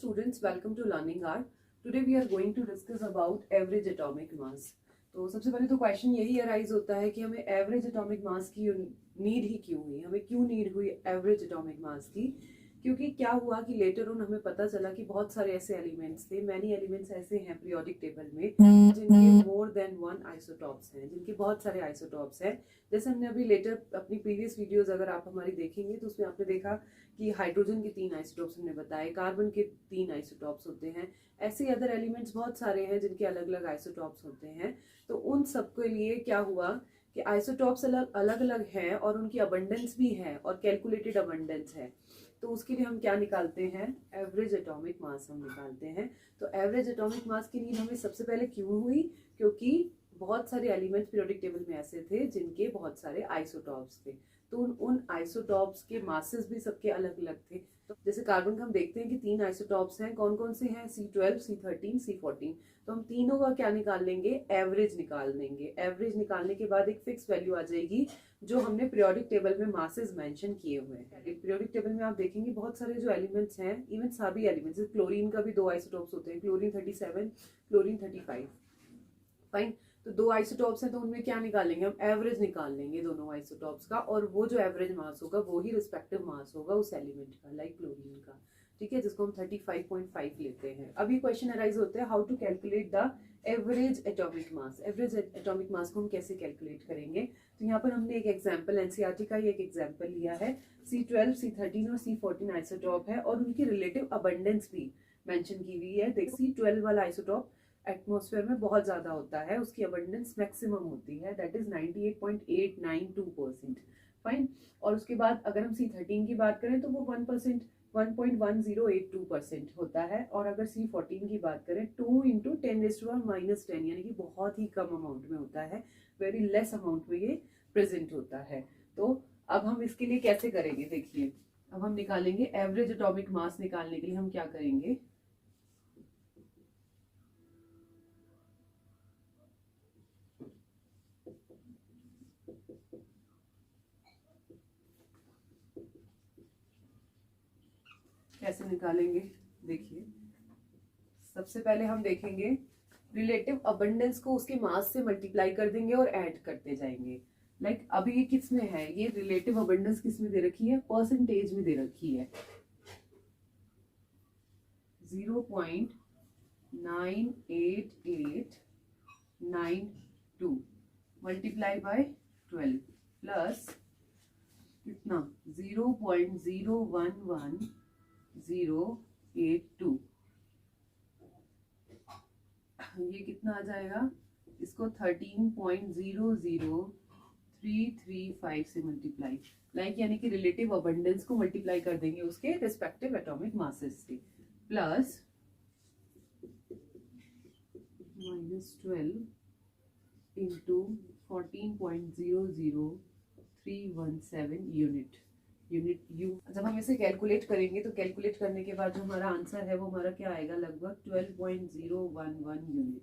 students, welcome to Learning Art. Today we are going to discuss about average atomic mass. तो सबसे पहले तो question यही arise होता है कि हमें एवरेज एटॉमिक मास की नीड ही क्यों हुई, हमें क्यों नीड हुई एवरेज एटॉमिक मास की। क्योंकि क्या हुआ कि लेटर ऑन हमें पता चला कि बहुत सारे ऐसे एलिमेंट्स थे, मैनी एलिमेंट्स ऐसे हैं पीरियोडिक टेबल में जिनके मोर देन वन आइसोटॉप्स हैं, जिनके बहुत सारे आइसोटॉप्स हैं। जैसे हमने अभी लेटर अपनी प्रीवियस वीडियोस अगर आप हमारी देखेंगे तो उसमें आपने देखा कि हाइड्रोजन के 3 आइसोटॉप्स हमने बताए, कार्बन के 3 आइसोटॉप्स होते हैं, ऐसे अदर एलिमेंट्स बहुत सारे हैं जिनके अलग अलग आइसोटॉप्स होते हैं। तो उन सब के लिए क्या हुआ कि आइसोटॉप्स अलग अलग हैं और उनकी अबंडेंस भी है और कैलकुलेटेड अबंडेंस है। तो उसके लिए हम क्या निकालते हैं, एवरेज एटॉमिक मास हम निकालते हैं। तो एवरेज एटॉमिक मास की नीड हमें सबसे पहले क्यों हुई, क्योंकि बहुत सारे एलिमेंट्स पीरियोडिक टेबल में ऐसे थे जिनके बहुत सारे आइसोटॉप्स थे। तो उन आइसोटॉप्स के मासेस भी सबके अलग अलग थे। तो जैसे कार्बन का हम देखते हैं कि 3 आइसोटॉप्स हैं, कौन कौन से हैं, C12, C13, C14। तो हम तीनों का क्या निकाल लेंगे, एवरेज निकाल लेंगे। एवरेज निकालने के बाद एक फिक्स वैल्यू आ जाएगी जो हमने पीरियोडिक टेबल में मासेस मेंशन किए हुए हैं। पीरियोडिक टेबल में आप देखेंगे बहुत सारे जो एलिमेंट्स हैं, इवन सभी एलिमेंट्स, क्लोरीन का भी 2 आइसोटॉप्स होते हैं, क्लोरीन 37, क्लोरीन 35। फाइन, तो 2 आइसोटॉप्स हैं तो उनमें क्या निकालेंगे, हम एवरेज निकाल लेंगे दोनों आइसोटॉप्स का, और वो जो एवरेज मास होगा वो ही रिस्पेक्टिव मास होगा उस एलिमेंट का, लाइक क्लोरीन का। ठीक है, जिसको हम 35.5 लेते हैं। अभी क्वेश्चन अराइज होता है how to calculate the average atomic mass. Average atomic mass को हम कैसे कैलकुलेट करेंगे। तो यहाँ पर हमने एक एग्जाम्पल एनसीईआरटी का ही एक एग्जाम्पल लिया है। C12, C13 और C14 आइसोटॉप है और उनकी रिलेटिव अबंडेंस भी मेंशन की हुई है। देख, C12 वाला आइसोटॉप एटमॉस्फेयर में बहुत ज्यादा होता है, उसकी अबंडेंस मैक्सिमम होती है, दैट इज 98.892%। फाइन, और उसके बाद अगर हम C13 की बात करें तो वो 1%, 1.1082% होता है। और अगर C14 की बात करें 2 × 10⁻⁻10, यानी कि बहुत ही कम अमाउंट में होता है, वेरी लेस अमाउंट में ये प्रेजेंट होता है। तो अब हम इसके लिए कैसे करेंगे, देखिए अब हम निकालेंगे एवरेज एटॉमिक मास। निकालने के लिए हम क्या करेंगे, कैसे निकालेंगे, देखिए सबसे पहले हम देखेंगे रिलेटिव अबंडेंस को उसके मास से मल्टीप्लाई कर देंगे और ऐड करते जाएंगे। लाइक अभी ये किस में है, ये रिलेटिव अबंडेंस किस में दे रखी है, परसेंटेज में दे रखी है। 0.98892 मल्टीप्लाई बाय 12 प्लस कितना 0.011082। ये कितना आ जाएगा, इसको 13.00335 से मल्टीप्लाई, लाइक यानी कि रिलेटिव अबंडेंस को मल्टीप्लाई कर देंगे उसके रिस्पेक्टिव एटॉमिक मासेस से, प्लस -12 इंटू 14.00317 यूनिट यू। जब हम इसे कैलकुलेट करेंगे तो कैलकुलेट करने के बाद जो हमारा आंसर है वो हमारा क्या आएगा, लगभग 12.011 यूनिट।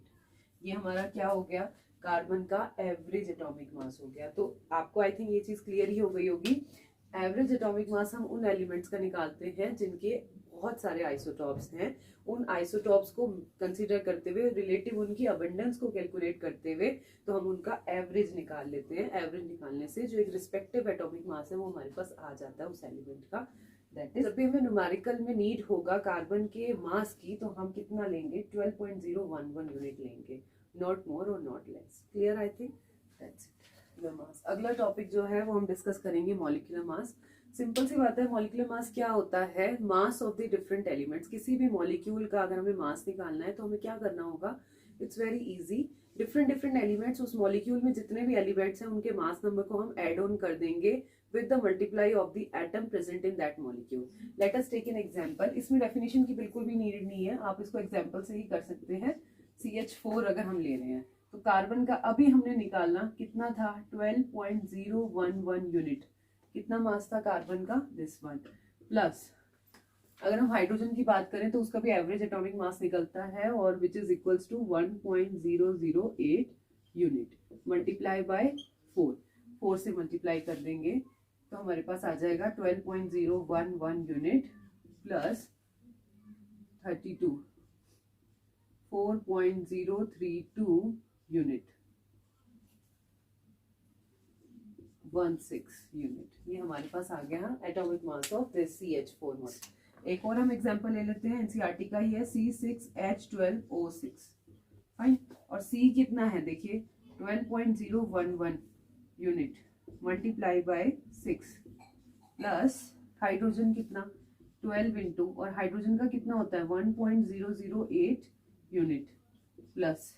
ये हमारा क्या हो गया, कार्बन का एवरेज एटॉमिक मास हो गया। तो आपको आई थिंक ये चीज क्लियर ही हो गई होगी। एवरेज एटॉमिक मास हम उन एलिमेंट्स का निकालते हैं जिनके बहुत सारे आइसोटॉप्स हैं। उन आइसोटॉप्स को कंसीडर करते हुए, रिलेटिव उनकी अबंडेंस को कैलकुलेट करते हुए, तो हम उनका एवरेज निकाल लेते हैं। एवरेज निकालने से जो एक रिस्पेक्टिव एटॉमिक मास है वो हमारे पास आ जाता है उस एलिमेंट का। दैट इज, जब भी हमें न्यूमेरिकल में नीड होगा कार्बन के मास की तो हम कितना लेंगे, 12.011 यूनिट लेंगे, नॉट मोर और not less. Clear, I think that's it. मास, अगला टॉपिक जो है वो हम डिस्कस करेंगे मॉलिक्यूलर मास। सिंपल सी बात है, मॉलिक्यूलर मास क्या होता है, mass of the different elements. किसी भी मॉलिक्यूल का अगर हमें मास निकालना है तो हमें क्या करना होगा, it's very easy. Different elements, उस मॉलिक्यूल में जितने भी एलिमेंट्स हैं उनके मास नंबर को हम ऐड ऑन कर देंगे with the multiply of the atom present in that molecule. Let us take an example. इसमें डेफिनेशन की बिल्कुल भी नीड नहीं है, आप इसको एग्जांपल से ही कर सकते हैं। CH4 अगर हम ले रहे हैं तो कार्बन का अभी हमने निकालना कितना था, 12.011 यूनिट। कितना मास था कार्बन का, दिस वन। प्लस अगर हम हाइड्रोजन की बात करें तो उसका भी एवरेज एटॉमिक मास निकलता है और which is equals to 1.008 unit, multiply by 4 से मल्टीप्लाई कर देंगे तो हमारे पास आ जाएगा 12.011 यूनिट प्लस 32 4.032 यूनिट 16 यूनिट। ये हमारे पास आ गया atomic mass of this CH4 molecule. एक और हम एग्जांपल ले लेते हैं, एनसीईआरटी का ही है, C6H12O6। फाइन, और C कितना है देखिए 12.011 unit multiply bye 6 plus hydrogen कितना 12 इंटू, और हाइड्रोजन का कितना होता है 1.008 यूनिट प्लस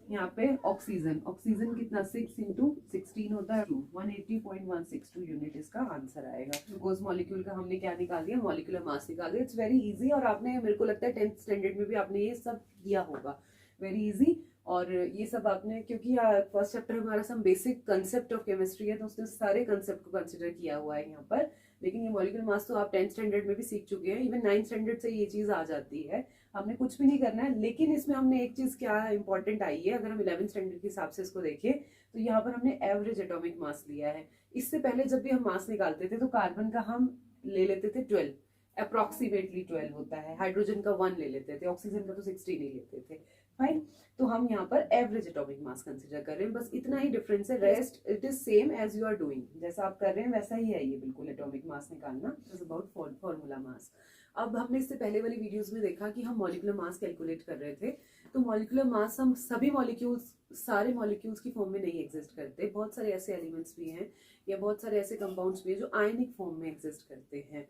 यहाँ पे ऑक्सीजन, ऑक्सीजन कितना 6 इंटू 16 होता है 180.162 यूनिट इसका आंसर आएगा। ग्लूकोज मॉलिक्यूल का हमने क्या निकाल दिया, मॉलिक्यूलर मास निकाल दिया। इट्स वेरी इजी, और आपने मेरे को लगता है 10th स्टैंडर्ड में भी आपने ये सब किया होगा, वेरी इजी। और ये सब आपने, क्योंकि फर्स्ट चैप्टर हमारा सब बेसिक कंसेप्ट ऑफ केमिस्ट्री है, तो उसने सारे कंसेप्ट को कंसिडर किया हुआ है यहाँ पर। लेकिन ये मॉलिक्यूलर मास तो आप 10th स्टैंडर्ड में भी सीख चुके हैं, इवन 9th स्टैंडर्ड से ये चीज आ जाती है, हमने कुछ भी नहीं करना है। लेकिन इसमें हमने एक चीज क्या इंपॉर्टेंट आई है, अगर हम 11th स्टैंडर्ड के हिसाब से इसको देखें तो यहाँ पर हमने एवरेज एटॉमिक मास लिया है। इससे पहले जब भी हम मास निकालते थे तो कार्बन का हम ले लेते थे 12, अप्रोक्सीमेटली 12 होता है, हाइड्रोजन का 1 ले लेते थे, ऑक्सीजन का तो 16 ही लेते थे। फाइन, तो हम यहाँ पर एवरेज एटॉमिक मास कंसिडर कर रहे हैं, बस इतना ही डिफरेंस है, rest it is same as you are doing, जैसा आप कर रहे हैं वैसा ही है ये बिल्कुल एटॉमिक मास निकालना। Is about formula mass. अब हमने इससे पहले वाली वीडियोस में देखा कि हम मॉलिक्यूलर मास कैलकुलेट कर रहे थे, तो मॉलिक्यूलर मास हम सभी मॉलिक्यूल्स, सारे मॉलिक्यूल्स की फॉर्म में नहीं एग्जिस्ट करते, बहुत सारे ऐसे एलिमेंट्स भी हैं या बहुत सारे ऐसे कंपाउंड्स भी हैं जो आयनिक फॉर्म में एग्जिस्ट करते हैं।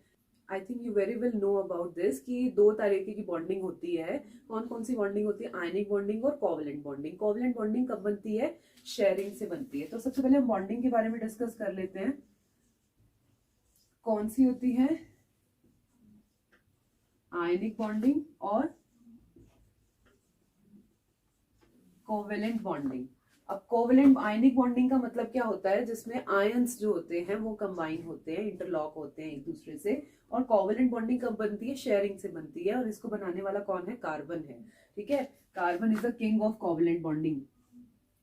I think you very well know about this कि 2 तरीके की बॉन्डिंग होती है। कौन कौन सी बॉन्डिंग होती है, आयनिक बॉन्डिंग और कोवलेंट बॉन्डिंग। कोवलेंट बॉन्डिंग कब बनती है, शेयरिंग से बनती है। तो सबसे पहले हम बॉन्डिंग के बारे में डिस्कस कर लेते हैं, कौन सी होती है, आयनिक बॉन्डिंग और कोवेलेंट बॉन्डिंग। अब कोवेलेंट आयनिक बॉन्डिंग का मतलब क्या होता है, जिसमें आयंस जो होते हैं वो कंबाइन होते हैं, इंटरलॉक होते हैं एक दूसरे से। और कोवेलेंट बॉन्डिंग कब बनती है, शेयरिंग से बनती है, और इसको बनाने वाला कौन है, कार्बन है। ठीक है, carbon is the king of covalent bonding.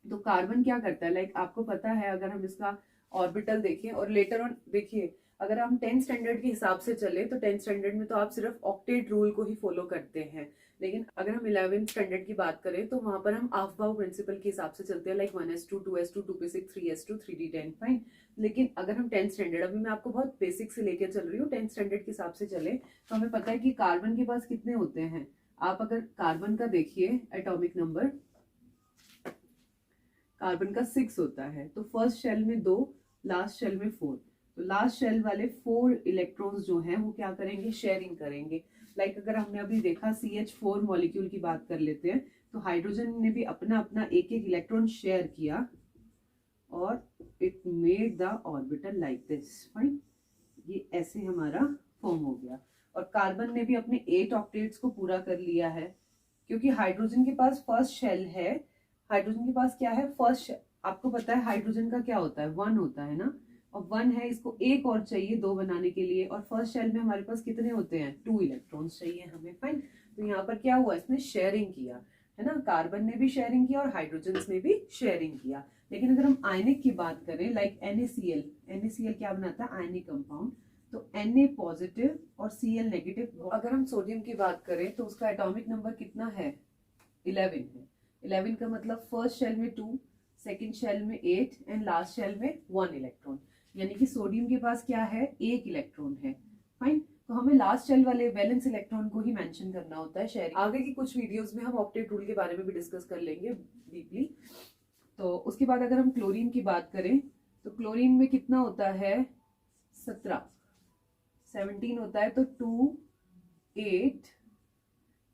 तो कार्बन क्या करता है, लाइक आपको पता है, अगर हम इसका ऑर्बिटल देखें और लेटर ऑन देखिए, अगर हम 10th स्टैंडर्ड के हिसाब से चले तो 10th स्टैंडर्ड में तो आप सिर्फ ऑक्टेट रूल को ही फॉलो करते हैं, लेकिन अगर हम 11th स्टैंडर्ड की बात करें तो वहां पर हम अफबाउ प्रिंसिपल के हिसाब से चलते हैं, like 1s2 2s2 2p6 3s2 3d10। Fine, लेकिन अगर हम 10th स्टैंडर्ड, अभी मैं आपको बहुत बेसिक से लेकर चल रही हूँ, 10th स्टैंडर्ड के हिसाब से चले तो हमें पता है कि कार्बन के पास कितने होते हैं। आप अगर कार्बन का देखिए एटॉमिक नंबर, कार्बन का 6 होता है, तो फर्स्ट शेल में 2, लास्ट शेल में 4। तो लास्ट शेल वाले 4 इलेक्ट्रॉन्स जो हैं वो क्या करेंगे, शेयरिंग करेंगे। लाइक अगर हमने अभी देखा CH4 मॉलिक्यूल की बात कर लेते हैं, तो हाइड्रोजन ने भी अपना अपना एक एक इलेक्ट्रॉन शेयर किया और it made the orbital like this. Fine, ये ऐसे हमारा फॉर्म हो गया। और कार्बन ने भी अपने 8 ऑक्टेट्स को पूरा कर लिया है, क्योंकि हाइड्रोजन के पास फर्स्ट शेल है, हाइड्रोजन के पास क्या है, फर्स्ट, आपको पता है हाइड्रोजन का क्या होता है, 1 होता है ना, और 1 है, इसको एक और चाहिए 2 बनाने के लिए, और फर्स्ट शेल में हमारे पास कितने होते हैं, 2 इलेक्ट्रॉन्स चाहिए हमें। फाइन, तो यहाँ पर क्या हुआ, इसने शेयरिंग किया है ना, कार्बन ने भी शेयरिंग किया और हाइड्रोजन ने भी शेयरिंग किया। लेकिन अगर हम आयनिक की बात करें, लाइक NaCl, NaCl क्या बनाता है, आयनिक कंपाउंड, तो Na पॉजिटिव और Cl नेगेटिव। अगर हम सोडियम की बात करें तो उसका एटॉमिक नंबर कितना है, 11 है। 11 का मतलब फर्स्ट शेल में 2, सेकेंड शेल में 8 एंड लास्ट शेल में 1 इलेक्ट्रॉन, यानी कि सोडियम के पास क्या है, 1 इलेक्ट्रॉन है। फाइन, तो हमें लास्ट शेल वाले वैलेंस इलेक्ट्रॉन को ही मेंशन करना होता है शेयरिंग। आगे की कुछ वीडियोस में हम ऑक्टेट रूल के बारे में भी डिस्कस कर लेंगे डीपली। तो उसके बाद अगर हम क्लोरीन की बात करें तो क्लोरीन में कितना होता है, 17 होता है, तो 2 8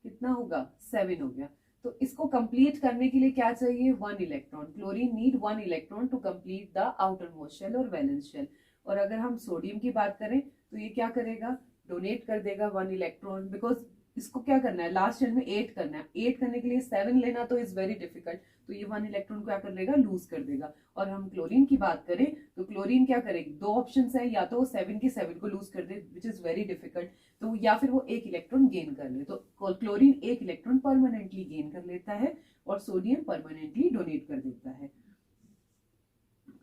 कितना होगा, 7 हो गया। तो इसको कंप्लीट करने के लिए क्या चाहिए, 1 electron. Chlorine need 1 electron to complete the outermost shell और वैलेंस शेल। और अगर हम सोडियम की बात करें तो ये क्या करेगा, डोनेट कर देगा 1 इलेक्ट्रॉन, बिकॉज इसको क्या करना है, लास्ट शेल में 8 करना है, 8 करने के लिए 7 लेना तो इज वेरी डिफिकल्ट, तो ये 1 इलेक्ट्रॉन क्या कर लेगा, लूज कर देगा। और हम क्लोरीन की बात करें तो क्लोरीन क्या करेगी, 2 ऑप्शंस है, या तो 7 के 7 को लूज कर दे विच इज वेरी डिफिकल्ट, तो या फिर वो 1 इलेक्ट्रॉन गेन कर ले। तो क्लोरीन 1 इलेक्ट्रॉन परमानेंटली गेन कर लेता है और सोडियम परमानेंटली डोनेट कर देता है।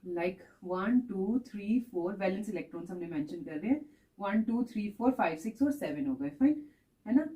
लाइक 1 2 3 4 वैलेंस इलेक्ट्रॉन्स हमने मेंशन कर रहे हैं, 1 2 3 4 5 6 और 7 हो गए। फाइन, है ना।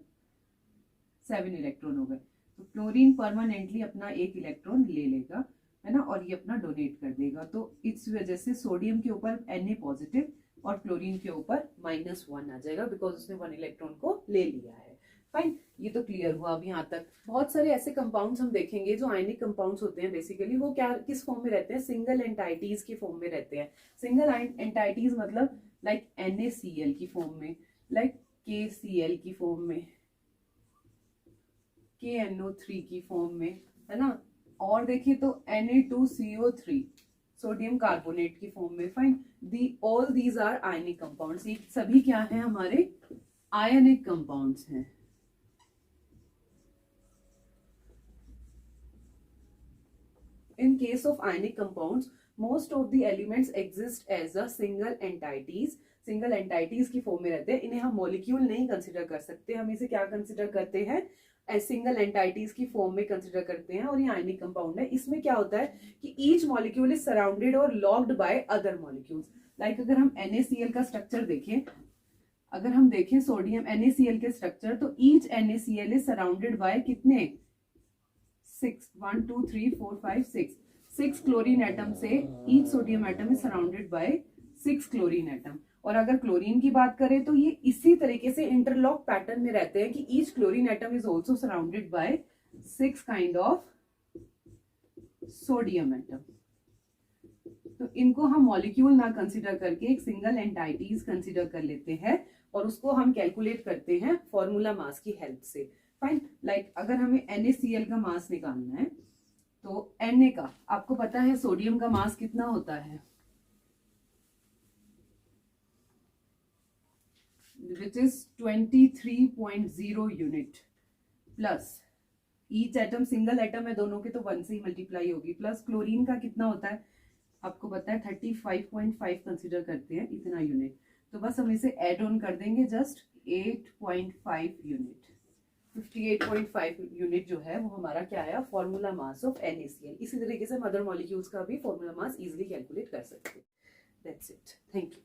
7 इलेक्ट्रॉन हो गए। तो क्लोरीन परमानेंटली अपना 1 इलेक्ट्रॉन ले लेगा, है ना, और ये अपना डोनेट कर देगा। तो इस वजह से सोडियम के ऊपर Na पॉजिटिव और क्लोरीन के ऊपर -1 आ जाएगा, बिकॉज उसने 1 इलेक्ट्रॉन को ले लिया है। फाइन, ये तो क्लियर हुआ अब यहाँ तक। बहुत सारे ऐसे कंपाउंड्स हम देखेंगे जो आयनिक कंपाउंड्स होते हैं, बेसिकली वो क्या किस फॉर्म में रहते हैं, सिंगल एंटाइटीज के फॉर्म में रहते हैं। सिंगल एंटाइटीज मतलब लाइक NaCl की फॉर्म में, लाइक KCl की फॉर्म में, KNO3 की फॉर्म में, है ना, और देखिए तो Na2CO3 सोडियम कार्बोनेट की फॉर्म में। Fine, all these are ionic compounds. ये सभी क्या है, हमारे आयनिक कंपाउंड्स हैं। In case of ionic compounds, most of the elements exist as a single entities. Single entities की फॉर्म में रहते हैं। इन्हें हम मॉलिक्यूल नहीं कंसिडर कर सकते, हम इसे क्या कंसिडर करते हैं, सिंगल एंटाइटीज की फॉर्म में कंसिडर करते हैं। और ये आयनिक कंपाउंड है। इसमें क्या होता है कि ईच मॉलिक्यूल इज सराउंडेड और locked by other molecules. Like अगर हम NaCl का स्ट्रक्चर देखें, अगर हम देखें सोडियम NaCl के स्ट्रक्चर, तो each NaCl is surrounded by कितने, 6 क्लोरीन एटम से each sodium atom is surrounded by 6 chlorine atom. और अगर क्लोरीन की बात करें तो ये इसी तरीके से इंटरलॉक पैटर्न में रहते हैं कि each chlorine atom is also surrounded by 6 kind of sodium atom. तो इनको हम मॉलिक्यूल ना कंसिडर करके एक सिंगल एंटाइटीज कंसिडर कर लेते हैं और उसको हम कैलकुलेट करते हैं फॉर्मूला मास की हेल्प से। फाइन, लाइक अगर हमें NaCl का मास निकालना है तो Na का, आपको पता है सोडियम का मास कितना होता है, which is 23.0 unit, plus each atom single atom है दोनों के, तो 1 से ही मल्टीप्लाई होगी, प्लस क्लोरीन का कितना होता है आपको पता है 35.5 कंसिडर करते हैं इतना यूनिट। तो बस हम इसे ऐड ऑन कर देंगे, जस्ट 8.5 यूनिट। 58.5 यूनिट जो है वो हमारा क्या आया, फॉर्मूला मास ऑफ NaCl। इसी तरीके से मदर मॉलिक्यूल्स का भी फॉर्मूला मास इजीली कैलकुलेट कर सकते हैं। That's it, thank you.